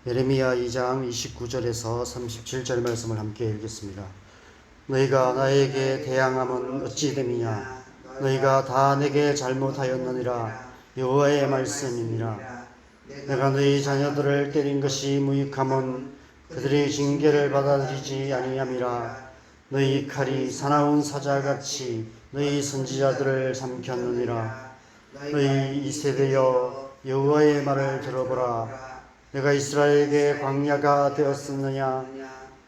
예레미야 2장 29절에서 37절 말씀을 함께 읽겠습니다. 너희가 나에게 대항함은 어찌 됨이냐? 너희가 다 내게 잘못하였느니라. 여호와의 말씀이니라. 내가 너희 자녀들을 때린 것이 무익함은 그들의 징계를 받아들이지 아니함이라. 너희 칼이 사나운 사자같이 너희 선지자들을 삼켰느니라. 너희 이 세대여 여호와의 말을 들어보라. 내가 이스라엘에게 광야가 되었었느냐?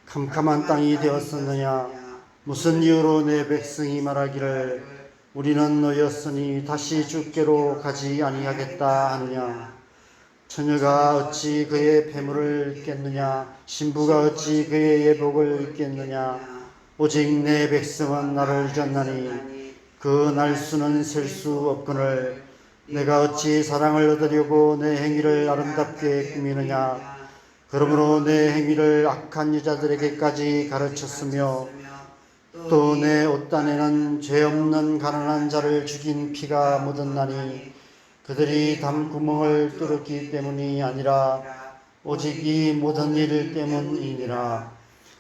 캄캄한 땅이 되었었느냐? 무슨 이유로 내 백성이 말하기를 우리는 너였으니 다시 주께로 가지 아니하겠다 하느냐? 처녀가 어찌 그의 폐물을 입겠느냐? 신부가 어찌 그의 예복을 입겠느냐? 오직 내 백성은 나를 잊었나니 그 날수는 셀 수 없거늘 내가 어찌 사랑을 얻으려고 내 행위를 아름답게 꾸미느냐? 그러므로 내 행위를 악한 여자들에게까지 가르쳤으며 또 내 옷단에는 죄 없는 가난한 자를 죽인 피가 묻었나니 그들이 담구멍을 뚫었기 때문이 아니라 오직 이 모든 일 때문이니라.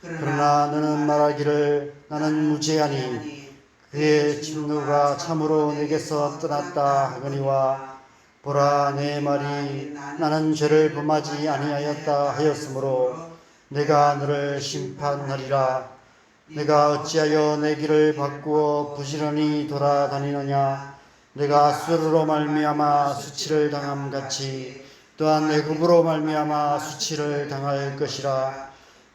그러나 너는 말하기를 나는 무죄하니 그의 진노가 참으로 내게서 떠났다 하거니와 보라 내 말이 나는 죄를 범하지 아니하였다 하였으므로 내가 너를 심판하리라. 내가 어찌하여 내 길을 바꾸어 부지런히 돌아다니느냐? 내가 술으로 말미암아 수치를 당함같이 또한 애굽으로 말미암아 수치를 당할 것이라.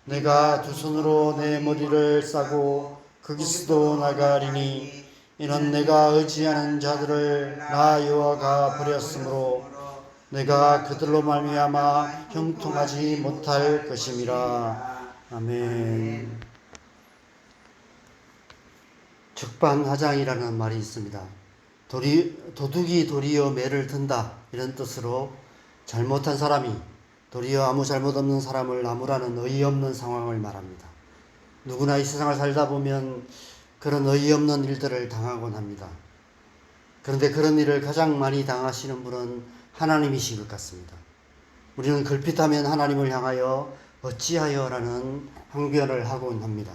내가 두 손으로 내 머리를 싸고 거기서도 나가리니 이는 내가 의지하는 자들을 나 여호와가 버렸으므로 내가 그들로 말미암아 형통하지 못할 것임이라. 아멘. 적반하장이라는 말이 있습니다. 도둑이 도리어 매를 든다 이런 뜻으로 잘못한 사람이 도리어 아무 잘못 없는 사람을 나무라는 어이없는 상황을 말합니다. 누구나 이 세상을 살다 보면 그런 어이없는 일들을 당하곤 합니다. 그런데 그런 일을 가장 많이 당하시는 분은 하나님이신 것 같습니다. 우리는 걸핏하면 하나님을 향하여 어찌하여 라는 항변을 하곤 합니다.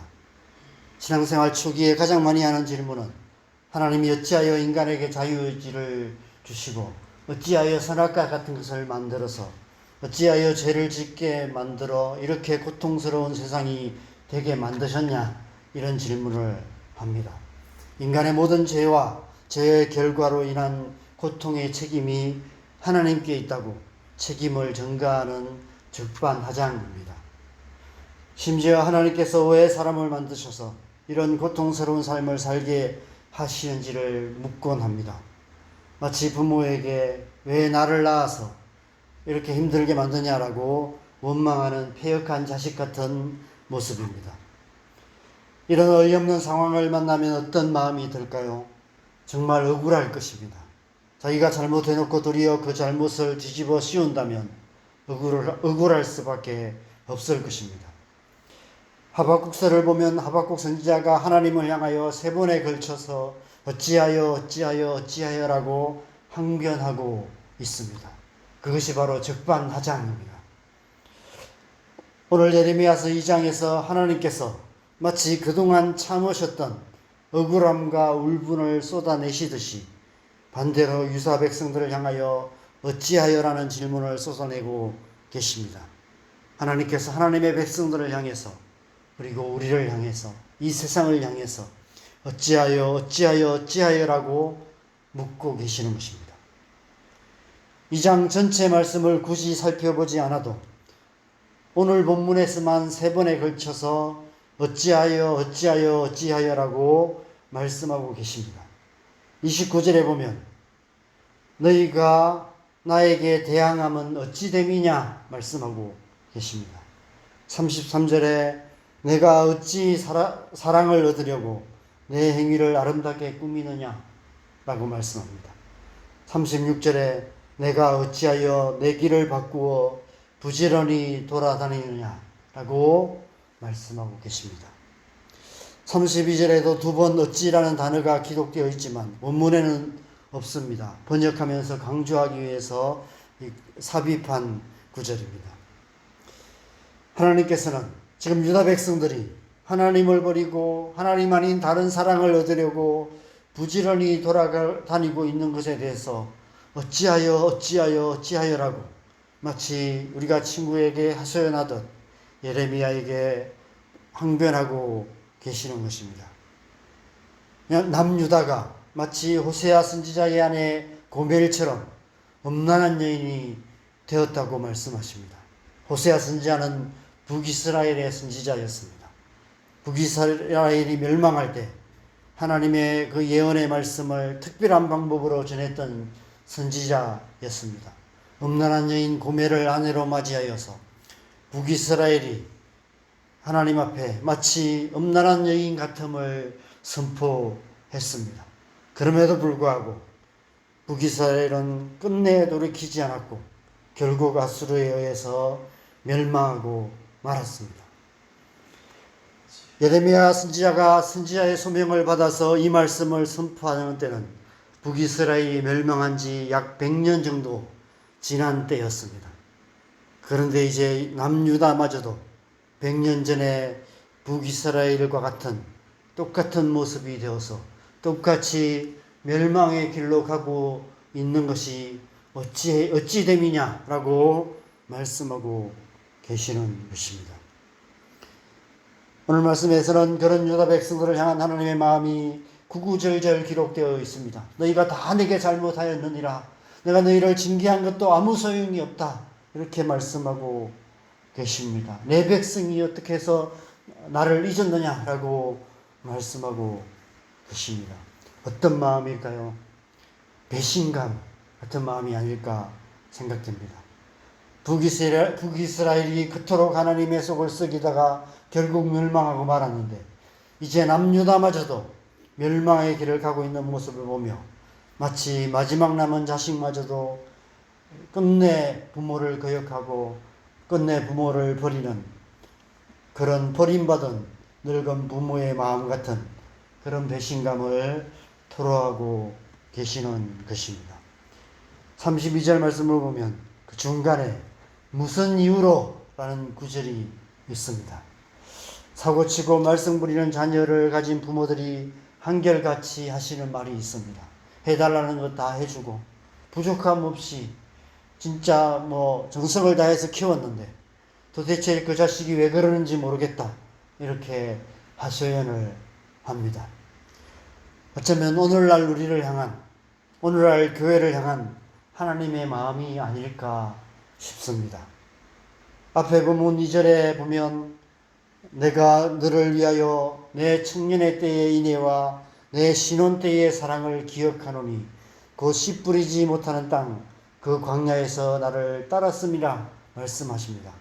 신앙생활 초기에 가장 많이 하는 질문은 하나님이 어찌하여 인간에게 자유의지를 주시고 어찌하여 선악과 같은 것을 만들어서 어찌하여 죄를 짓게 만들어 이렇게 고통스러운 세상이 되게 만드셨냐 이런 질문을 합니다. 인간의 모든 죄와 죄의 결과로 인한 고통의 책임이 하나님께 있다고 책임을 전가하는 적반하장입니다. 심지어 하나님께서 왜 사람을 만드셔서 이런 고통스러운 삶을 살게 하시는지를 묻곤 합니다. 마치 부모에게 왜 나를 낳아서 이렇게 힘들게 만드냐라고 원망하는 패역한 자식 같은 모습입니다. 이런 어이없는 상황을 만나면 어떤 마음이 들까요? 정말 억울할 것입니다. 자기가 잘못해놓고 도리어 그 잘못을 뒤집어 씌운다면 억울할 수밖에 없을 것입니다. 하박국서를 보면 하박국 선지자가 하나님을 향하여 3번에 걸쳐서 어찌하여라고 항변하고 있습니다. 그것이 바로 적반하장입니다. 오늘 예레미야서 2장에서 하나님께서 마치 그동안 참으셨던 억울함과 울분을 쏟아내시듯이 반대로 유사 백성들을 향하여 어찌하여라는 질문을 쏟아내고 계십니다. 하나님께서 하나님의 백성들을 향해서 그리고 우리를 향해서 이 세상을 향해서 어찌하여라고 묻고 계시는 것입니다. 2장 전체 말씀을 굳이 살펴보지 않아도 오늘 본문에서만 3번에 걸쳐서 어찌하여라고 말씀하고 계십니다. 29절에 보면 너희가 나에게 대항함은 어찌 됨이냐 말씀하고 계십니다. 33절에 내가 어찌 사랑을 얻으려고 내 행위를 아름답게 꾸미느냐 라고 말씀합니다. 36절에 내가 어찌하여 내 길을 바꾸어 부지런히 돌아다니느냐 라고 말씀하고 계십니다. 32절에도 2번 어찌라는 단어가 기록되어 있지만 원문에는 없습니다. 번역하면서 강조하기 위해서 삽입한 구절입니다. 하나님께서는 지금 유다 백성들이 하나님을 버리고 하나님 아닌 다른 사랑을 얻으려고 부지런히 돌아다니고 있는 것에 대해서 어찌하여라고 마치 우리가 친구에게 하소연하듯 예레미야에게 항변하고 계시는 것입니다. 남유다가 마치 호세아 선지자의 아내 고멜처럼 음란한 여인이 되었다고 말씀하십니다. 호세아 선지자는 북이스라엘의 선지자였습니다. 북이스라엘이 멸망할 때 하나님의 그 예언의 말씀을 특별한 방법으로 전했던 선지자였습니다. 음란한 여인 고멜을 아내로 맞이하여서 북이스라엘이 하나님 앞에 마치 음란한 여인 같음을 선포했습니다. 그럼에도 불구하고 북이스라엘은 끝내 돌이키지 않았고 결국 아수르에 의해서 멸망하고 말았습니다. 예레미야 선지자가 선지자의 소명을 받아서 이 말씀을 선포하는 때는 북이스라엘이 멸망한 지 약 100년 정도 지난 때였습니다. 그런데 이제 남유다마저도 100년 전에 북이스라엘과 같은 똑같은 모습이 되어서 똑같이 멸망의 길로 가고 있는 것이 어찌 됨이냐라고 말씀하고 계시는 것입니다. 오늘 말씀에서는 그런 유다 백성들을 향한 하나님의 마음이 구구절절 기록되어 있습니다. 너희가 다 내게 잘못하였느니라. 내가 너희를 징계한 것도 아무 소용이 없다. 이렇게 말씀하고 계십니다. 내 백성이 어떻게 해서 나를 잊었느냐라고 말씀하고 계십니다. 어떤 마음일까요? 배신감 같은 마음이 아닐까 생각됩니다. 북이스라엘이 그토록 하나님의 속을 썩이다가 결국 멸망하고 말았는데 이제 남유다마저도 멸망의 길을 가고 있는 모습을 보며 마치 마지막 남은 자식마저도 끝내 부모를 거역하고 끝내 부모를 버리는 그런 버림받은 늙은 부모의 마음 같은 그런 배신감을 토로하고 계시는 것입니다. 32절 말씀을 보면 그 중간에 무슨 이유로? 라는 구절이 있습니다. 사고치고 말썽 부리는 자녀를 가진 부모들이 한결같이 하시는 말이 있습니다. 해달라는 것 다 해주고 부족함 없이 진짜 정성을 다해서 키웠는데 도대체 그 자식이 왜 그러는지 모르겠다. 이렇게 하소연을 합니다. 어쩌면 오늘날 우리를 향한 오늘날 교회를 향한 하나님의 마음이 아닐까 싶습니다. 앞에 본문 2절에 보면 내가 너를 위하여 내 청년의 때의 인애와 내 신혼 때의 사랑을 기억하노니 곧 씨 뿌리지 못하는 땅 그 광야에서 나를 따랐음이라 말씀하십니다.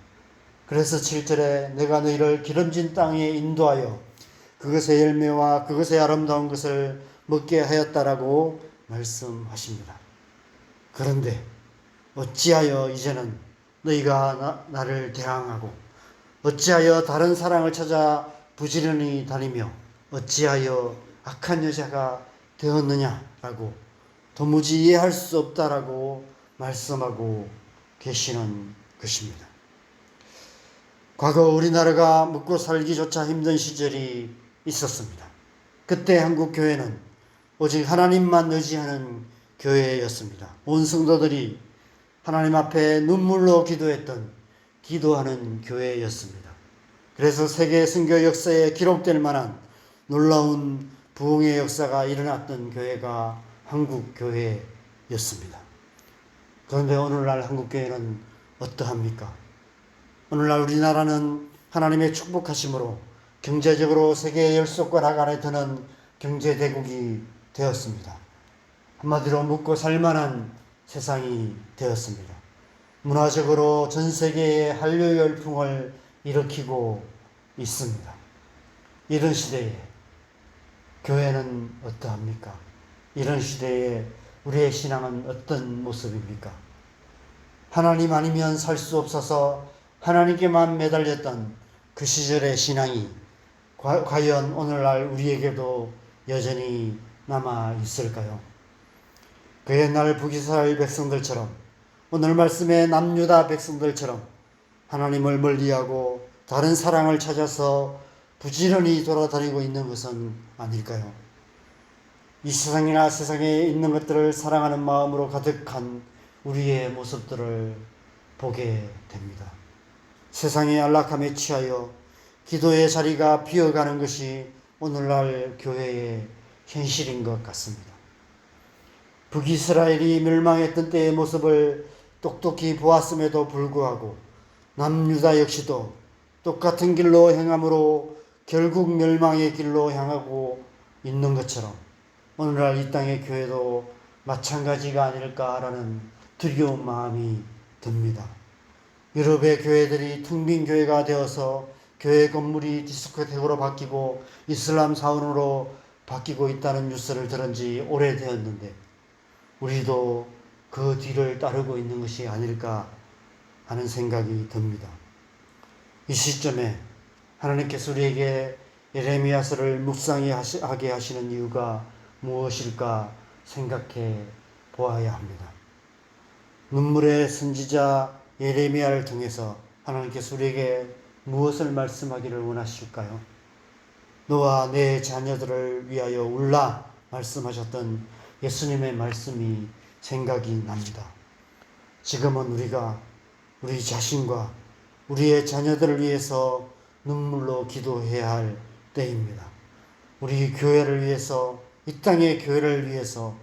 그래서 7절에 내가 너희를 기름진 땅에 인도하여 그것의 열매와 그것의 아름다운 것을 먹게 하였다라고 말씀하십니다. 그런데 어찌하여 이제는 너희가 나를 대항하고 어찌하여 다른 사랑을 찾아 부지런히 다니며 어찌하여 악한 여자가 되었느냐라고 도무지 이해할 수 없다라고 말씀하고 계시는 것입니다. 과거 우리나라가 먹고 살기조차 힘든 시절이 있었습니다. 그때 한국 교회는 오직 하나님만 의지하는 교회였습니다. 온 성도들이 하나님 앞에 눈물로 기도하는 교회였습니다. 그래서 세계 선교 역사에 기록될 만한 놀라운 부흥의 역사가 일어났던 교회가 한국 교회였습니다. 그런데 오늘날 한국 교회는 어떠합니까? 오늘날 우리나라는 하나님의 축복하심으로 경제적으로 세계 10손가락 안에 드는 경제대국이 되었습니다. 한마디로 먹고 살만한 세상이 되었습니다. 문화적으로 전 세계에 한류 열풍을 일으키고 있습니다. 이런 시대에 교회는 어떠합니까? 이런 시대에 우리의 신앙은 어떤 모습입니까? 하나님 아니면 살 수 없어서 하나님께만 매달렸던 그 시절의 신앙이 과연 오늘날 우리에게도 여전히 남아 있을까요? 그 옛날 북이스라엘 백성들처럼 오늘 말씀의 남유다 백성들처럼 하나님을 멀리하고 다른 사랑을 찾아서 부지런히 돌아다니고 있는 것은 아닐까요? 이 세상이나 세상에 있는 것들을 사랑하는 마음으로 가득한 우리의 모습들을 보게 됩니다. 세상의 안락함에 취하여 기도의 자리가 비어가는 것이 오늘날 교회의 현실인 것 같습니다. 북이스라엘이 멸망했던 때의 모습을 똑똑히 보았음에도 불구하고 남유다 역시도 똑같은 길로 행함으로 결국 멸망의 길로 향하고 있는 것처럼 오늘날 이 땅의 교회도 마찬가지가 아닐까라는 두려운 마음이 듭니다. 유럽의 교회들이 텅 빈 교회가 되어서 교회 건물이 디스코텍으로 바뀌고 이슬람 사원으로 바뀌고 있다는 뉴스를 들은 지 오래되었는데 우리도 그 뒤를 따르고 있는 것이 아닐까 하는 생각이 듭니다. 이 시점에 하나님께서 우리에게 예레미야서를 묵상하게 하시는 이유가 무엇일까 생각해 보아야 합니다. 눈물의 선지자 예레미야를 통해서 하나님께서 우리에게 무엇을 말씀하기를 원하실까요? 너와 내 자녀들을 위하여 울라 말씀하셨던 예수님의 말씀이 생각이 납니다. 지금은 우리가 우리 자신과 우리의 자녀들을 위해서 눈물로 기도해야 할 때입니다. 우리 교회를 위해서, 이 땅의 교회를 위해서,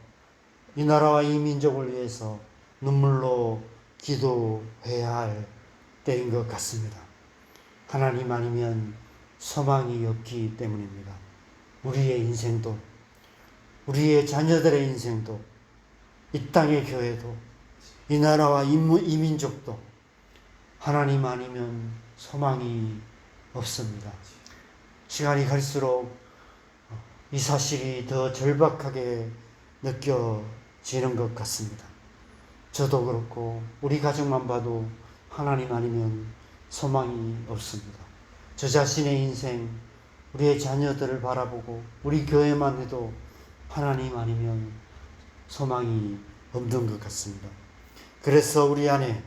이 나라와 이 민족을 위해서 눈물로 기도해야 할 때인 것 같습니다. 하나님 아니면 소망이 없기 때문입니다. 우리의 인생도, 우리의 자녀들의 인생도, 이 땅의 교회도, 이 나라와 이 민족도 하나님 아니면 소망이 없습니다. 시간이 갈수록 이 사실이 더 절박하게 느껴지는 것 같습니다. 저도 그렇고 우리 가족만 봐도 하나님 아니면 소망이 없습니다. 저 자신의 인생, 우리의 자녀들을 바라보고 우리 교회만 해도 하나님 아니면 소망이 없는 것 같습니다. 그래서 우리 안에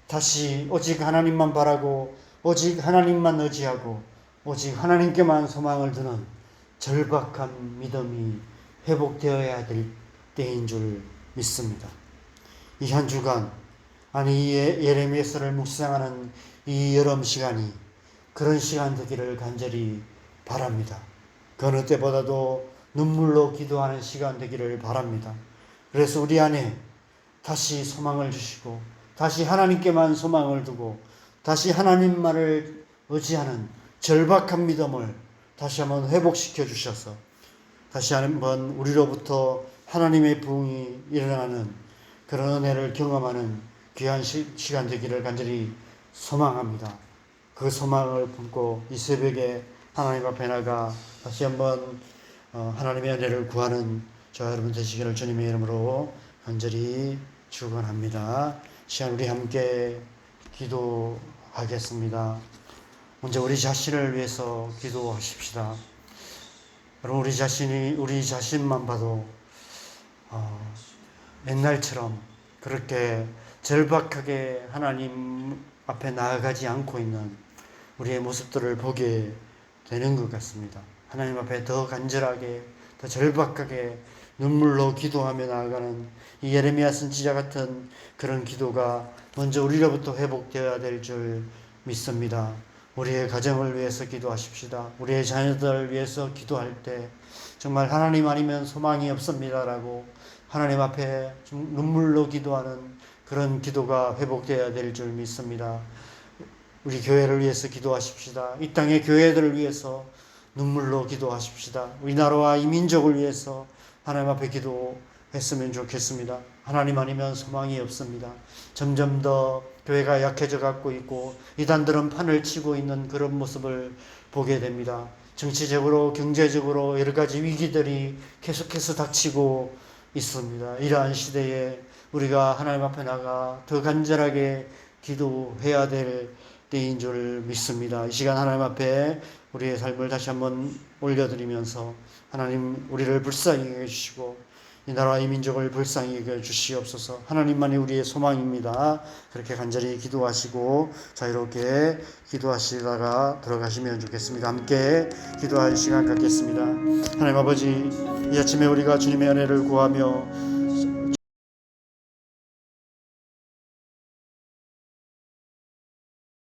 다시 오직 하나님만 바라고 오직 하나님만 의지하고 오직 하나님께만 소망을 두는 절박한 믿음이 회복되어야 될 때인 줄 믿습니다. 이 한 주간, 아니 예레미야서를 묵상하는 이 여름 시간이 그런 시간 되기를 간절히 바랍니다. 그 어느 때보다도 눈물로 기도하는 시간 되기를 바랍니다. 그래서 우리 안에 다시 소망을 주시고 다시 하나님께만 소망을 두고 다시 하나님만을 의지하는 절박한 믿음을 다시 한번 회복시켜 주셔서 다시 한번 우리로부터 하나님의 부흥이 일어나는 그런 은혜를 경험하는 귀한 시간 되기를 간절히 소망합니다. 그 소망을 품고 이 새벽에 하나님 앞에 나가 다시 한번 하나님의 은혜를 구하는 저와 여러분 되시기를 주님의 이름으로 간절히 축원합니다. 시간 우리 함께 기도하겠습니다. 먼저 우리 자신을 위해서 기도하십시다. 여러분 우리 자신만 봐도 옛날처럼 그렇게 절박하게 하나님 앞에 나아가지 않고 있는 우리의 모습들을 보게 되는 것 같습니다. 하나님 앞에 더 간절하게, 더 절박하게 눈물로 기도하며 나아가는 이 예레미야 선지자 같은 그런 기도가 먼저 우리로부터 회복되어야 될 줄 믿습니다. 우리의 가정을 위해서 기도하십시다. 우리의 자녀들을 위해서 기도할 때 정말 하나님 아니면 소망이 없습니다라고 하나님 앞에 좀 눈물로 기도하는 그런 기도가 회복되어야 될 줄 믿습니다. 우리 교회를 위해서 기도하십시다. 이 땅의 교회들을 위해서 눈물로 기도하십시다. 우리나라와 이 민족을 위해서 하나님 앞에 기도했으면 좋겠습니다. 하나님 아니면 소망이 없습니다. 점점 더 교회가 약해져 갖고 있고 이단들은 판을 치고 있는 그런 모습을 보게 됩니다. 정치적으로 경제적으로 여러 가지 위기들이 계속해서 닥치고 있습니다. 이러한 시대에 우리가 하나님 앞에 나가 더 간절하게 기도해야 될 때인 줄 믿습니다. 이 시간 하나님 앞에 우리의 삶을 다시 한번 올려드리면서 하나님 우리를 불쌍히 여겨주시고 이 나라와 이 민족을 불쌍히 여겨 주시옵소서. 하나님만이 우리의 소망입니다. 그렇게 간절히 기도하시고 자유롭게 기도하시다가 들어가시면 좋겠습니다. 함께 기도할 시간 갖겠습니다. 하나님 아버지, 이 아침에 우리가 주님의 은혜를 구하며